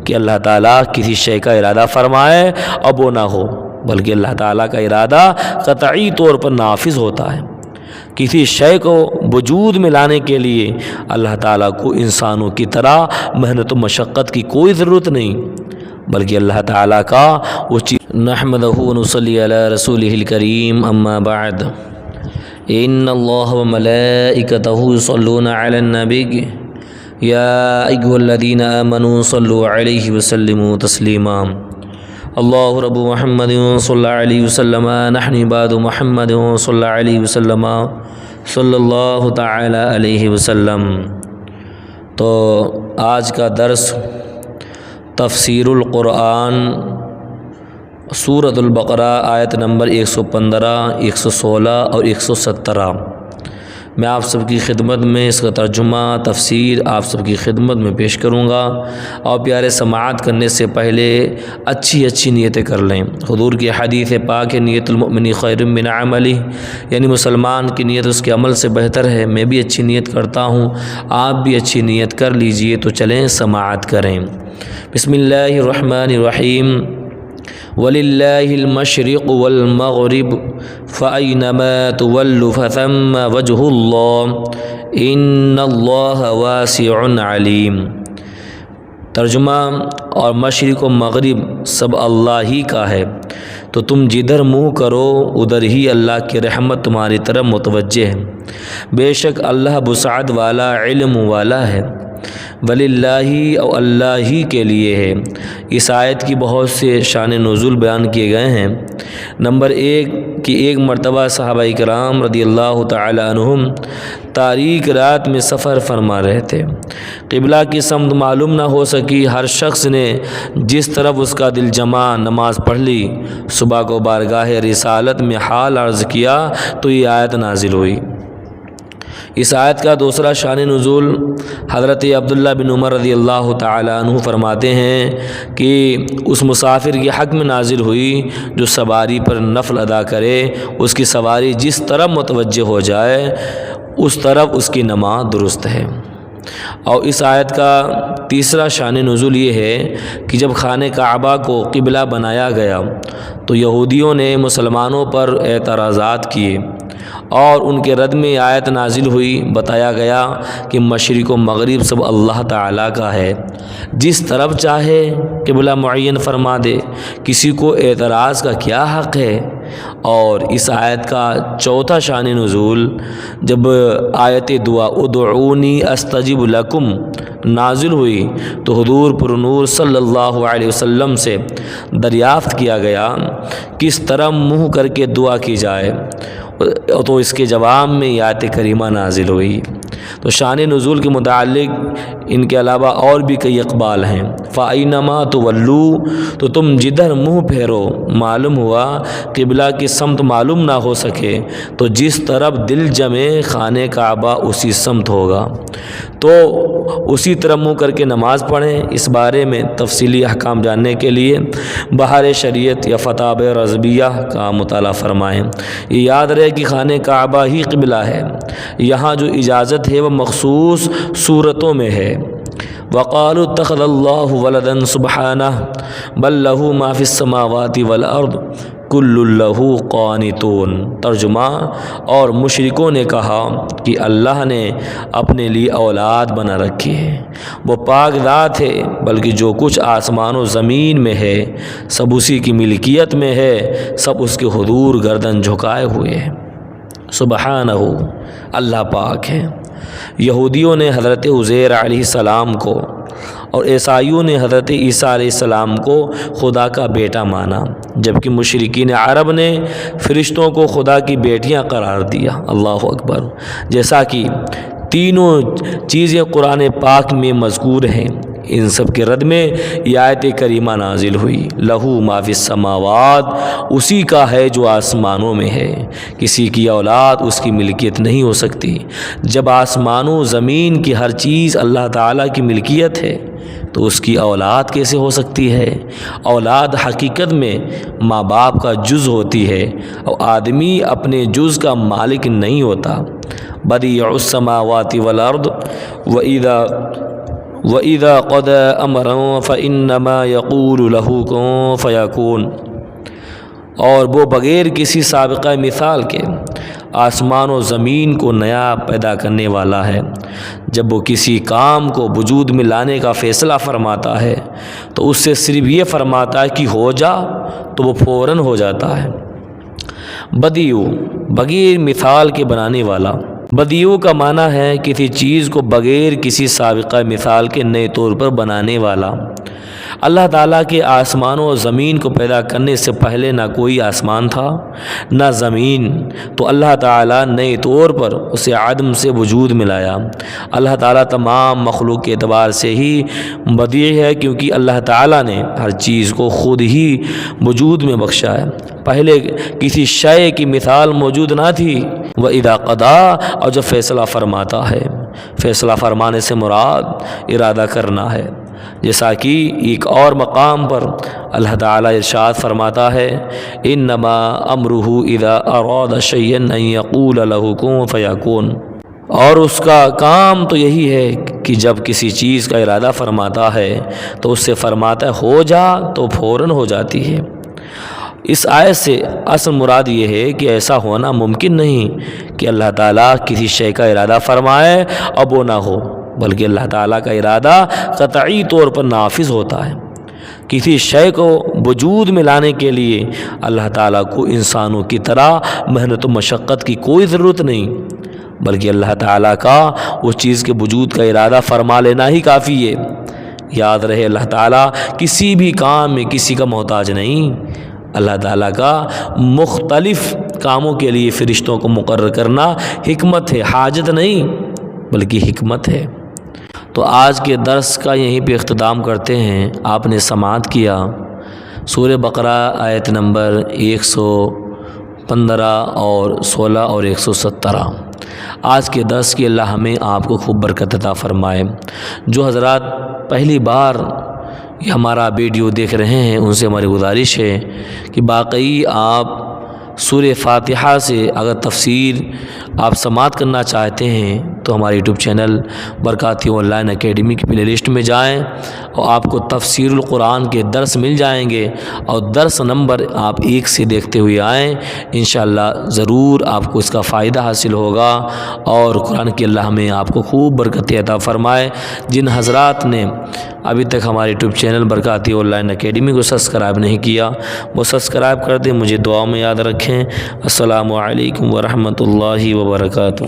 کہ اللہ تعالیٰ کسی شے کا ارادہ فرمائے اب وہ نہ ہو، بلکہ اللہ تعالیٰ کا ارادہ قطعی طور پر نافذ ہوتا ہے۔ کسی شے کو وجود میں لانے کے لیے اللہ تعالیٰ کو انسانوں کی طرح محنت و مشقت کی کوئی ضرورت نہیں، بلکہ اللہ تعالیٰ کا وہ چیز نحمدہ و نصلی علی رسولہ الکریم اما بعد ان اللہ و ملائکتہ یصلون علی النبی یا ایھا الذین آمنوا صلوا علیہ وسلموا تسلیما اللہ رب محمد صلی اللہ علیہ وسلم نحن عباد محمد صلی اللہ علیہ وسلم صلی اللہ تعالی علیہ وسلم۔ تو آج کا درس تفسیر القرآن سورۃ البقرہ آیت نمبر 115، 116 اور 117 میں آپ سب کی خدمت میں اس کا ترجمہ تفسیر آپ سب کی خدمت میں پیش کروں گا، اور پیارے سماعت کرنے سے پہلے اچھی نیتیں کر لیں۔ حضور کی حدیث پاک ہے نیت المؤمن خیر من عملہ، یعنی مسلمان کی نیت اس کے عمل سے بہتر ہے۔ میں بھی اچھی نیت کرتا ہوں، آپ بھی اچھی نیت کر لیجئے، تو چلیں سماعت کریں۔ بسم اللہ الرحمن الرحیم۔ وَلِلَّهِ الْمَشْرِقُ وَالْمَغْرِبُ فَأَيْنَمَا تُوَلُّوا فَثَمَّ وَجْهُ اللَّهِ إِنَّ اللَّهَ وَاسِعٌ عَلِيمٌ۔ ترجمہ، اور مشرق و مغرب سب اللہ ہی کا ہے، تو تم جدھر منہ کرو ادھر ہی اللہ کی رحمت تمہاری طرف متوجہ ہے۔ بے شک اللہ وسعت والا علم والا ہے۔ وَلِلَّهِ، اور اللہ ہی کے لیے ہے۔ اس آیت کی بہت سے شان نزول بیان کیے گئے ہیں۔ نمبر 1 کہ ایک مرتبہ صحابہ کرام رضی اللہ تعالی عنہم تاریک رات میں سفر فرما رہے تھے، قبلہ کی سمت معلوم نہ ہو سکی، ہر شخص نے جس طرف اس کا دل جمع نماز پڑھ لی۔ صبح کو بارگاہ رسالت میں حال عرض کیا تو یہ آیت نازل ہوئی۔ اس آیت کا دوسرا شان نزول حضرت عبداللہ بن عمر رضی اللہ تعالی عنہ فرماتے ہیں کہ اس مسافر کے حق میں نازل ہوئی جو سواری پر نفل ادا کرے، اس کی سواری جس طرف متوجہ ہو جائے اس طرف اس کی نماز درست ہے۔ اور اس آیت کا تیسرا شان نزول یہ ہے کہ جب خانہ کعبہ کو قبلہ بنایا گیا تو یہودیوں نے مسلمانوں پر اعتراضات کیے، اور ان کے رد میں آیت نازل ہوئی۔ بتایا گیا کہ مشرق و مغرب سب اللہ تعالیٰ کا ہے، جس طرف چاہے قبلہ معین فرما دے، کسی کو اعتراض کا کیا حق ہے۔ اور اس آیت کا چوتھا شان نزول جب آیت دعا ادعونی استجب لکم نازل ہوئی تو حضور پر نور صلی اللہ علیہ وسلم سے دریافت کیا گیا کس طرح منہ کر کے دعا کی جائے، تو اس کے جواب میں آیت کریمہ نازل ہوئی۔ تو شان نزول کے متعلق ان کے علاوہ اور بھی کئی اقبال ہیں۔ فَأَيْنَمَا تُوَلُّوا، تو تم جدھر منہ پھیرو، معلوم ہوا قبلہ کی سمت معلوم نہ ہو سکے تو جس طرف دل جمے خانہ کعبہ اسی سمت ہوگا، تو اسی طرح منہ کر کے نماز پڑھیں۔ اس بارے میں تفصیلی احکام جاننے کے لیے بہار شریعت یا فتاوی رضویہ کا مطالعہ فرمائیں۔ یہ یاد رہے کہ خانہ کعبہ ہی قبلہ ہے، یہاں جو اجازت ہے وہ مخصوص صورتوں میں ہے۔ وقالوا اتخذ اللہ ولدا سبحانہ بل لہ ما فی السماوات والارض کل لہ قانتون۔ ترجمہ، اور مشرکوں نے کہا کہ اللہ نے اپنے لیے اولاد بنا رکھی ہے، وہ پاک ذات ہے، بلکہ جو کچھ آسمان و زمین میں ہے سب اسی کی ملکیت میں ہے، سب اس کے حضور گردن جھکائے ہوئے ہیں۔ سبحانہ، اللہ پاک ہے۔ یہودیوں نے حضرت عزیر علیہ السلام کو اور عیسائیوں نے حضرت عیسیٰ علیہ السلام کو خدا کا بیٹا مانا، جبکہ مشرکین عرب نے فرشتوں کو خدا کی بیٹیاں قرار دیا۔ اللہ اکبر۔ جیسا کہ تینوں چیزیں قرآن پاک میں مذکور ہیں، ان سب کے رد میں یہ آیت کریمہ نازل ہوئی۔ لہو ما فی السماوات، اسی کا ہے جو آسمانوں میں ہے، کسی کی اولاد اس کی ملکیت نہیں ہو سکتی۔ جب آسمانوں زمین کی ہر چیز اللہ تعالیٰ کی ملکیت ہے تو اس کی اولاد کیسے ہو سکتی ہے؟ اولاد حقیقت میں ماں باپ کا جز ہوتی ہے، اور آدمی اپنے جز کا مالک نہیں ہوتا۔ بدیع السماوات والارض وَإِذَا قَضَى أَمْرًا فَإِنَّمَا يَقُولُ لَهُ كُن فَيَكُونُ۔ اور وہ بغیر کسی سابقہ مثال کے آسمان و زمین کو نیا پیدا کرنے والا ہے۔ جب وہ کسی کام کو وجود میں لانے کا فیصلہ فرماتا ہے تو اس سے صرف یہ فرماتا ہے کہ ہو جا، تو وہ فوراً ہو جاتا ہے۔ بدیع، بغیر مثال کے بنانے والا۔ بدیع کا معنی ہے کسی چیز کو بغیر کسی سابقہ مثال کے نئے طور پر بنانے والا۔ اللہ تعالیٰ کے آسمان و زمین کو پیدا کرنے سے پہلے نہ کوئی آسمان تھا نہ زمین، تو اللہ تعالیٰ نئے طور پر اسے عدم سے وجود میں لایا۔ اللہ تعالیٰ تمام مخلوق کے اعتبار سے ہی بدیع ہے، کیونکہ اللہ تعالیٰ نے ہر چیز کو خود ہی وجود میں بخشا ہے۔ پہلے کسی شے کی مثال موجود نہ تھی۔ وَإِذَا قَضَىٰ، اور جب فیصلہ فرماتا ہے، فیصلہ فرمانے سے مراد ارادہ کرنا ہے، جیسا کہ ایک اور مقام پر اللہ تعالیٰ ارشاد فرماتا ہے انما امرہ اذا اراد شیئا ان یقول له کن فیکون۔ اور اس کا کام تو یہی ہے کہ جب کسی چیز کا ارادہ فرماتا ہے تو اس سے فرماتا ہے ہو جا، تو فوراً ہو جاتی ہے۔ اس آیت سے اصل مراد یہ ہے کہ ایسا ہونا ممکن نہیں کہ اللہ تعالیٰ کسی شے کا ارادہ فرمائے اب وہ نہ ہو، بلکہ اللہ تعالیٰ کا ارادہ قطعی طور پر نافذ ہوتا ہے۔ کسی شے کو وجود میں لانے کے لیے اللہ تعالیٰ کو انسانوں کی طرح محنت و مشقت کی کوئی ضرورت نہیں، بلکہ اللہ تعالیٰ کا اس چیز کے وجود کا ارادہ فرما لینا ہی کافی ہے۔ یاد رہے، اللہ تعالیٰ کسی بھی کام میں کسی کا محتاج نہیں۔ اللہ تعالیٰ کا مختلف کاموں کے لیے فرشتوں کو مقرر کرنا حکمت ہے، حاجت نہیں بلکہ حکمت ہے۔ تو آج کے درس کا یہیں پہ اختتام کرتے ہیں۔ آپ نے سماعت کیا سورہ بقرہ آیت نمبر 115 اور 16 اور 117۔ آج کے درس کی اللہ ہمیں آپ کو خوب برکت عطا فرمائے۔ جو حضرات پہلی بار یہ ہمارا ویڈیو دیکھ رہے ہیں ان سے ہماری گزارش ہے کہ باقی آپ سورہ فاتحہ سے اگر تفسیر آپ سماعت کرنا چاہتے ہیں تو ہمارے YouTube channel Barkati online academy کی پلے لسٹ میں جائیں اور آپ کو تفسیر القرآن کے درس مل جائیں گے، اور درس نمبر آپ 1 سے دیکھتے ہوئے آئیں، انشاءاللہ ضرور آپ کو اس کا فائدہ حاصل ہوگا، اور قرآن کی اللہ ہمیں آپ کو خوب برکت عطا فرمائے۔ جن حضرات نے ابھی تک ہمارے YouTube channel Barkati online academy کو سبسکرائب نہیں کیا وہ سبسکرائب کر دیں، مجھے دعا میں یاد رکھیں۔ السلام علیکم ورحمۃ اللہ وبرکاتہ۔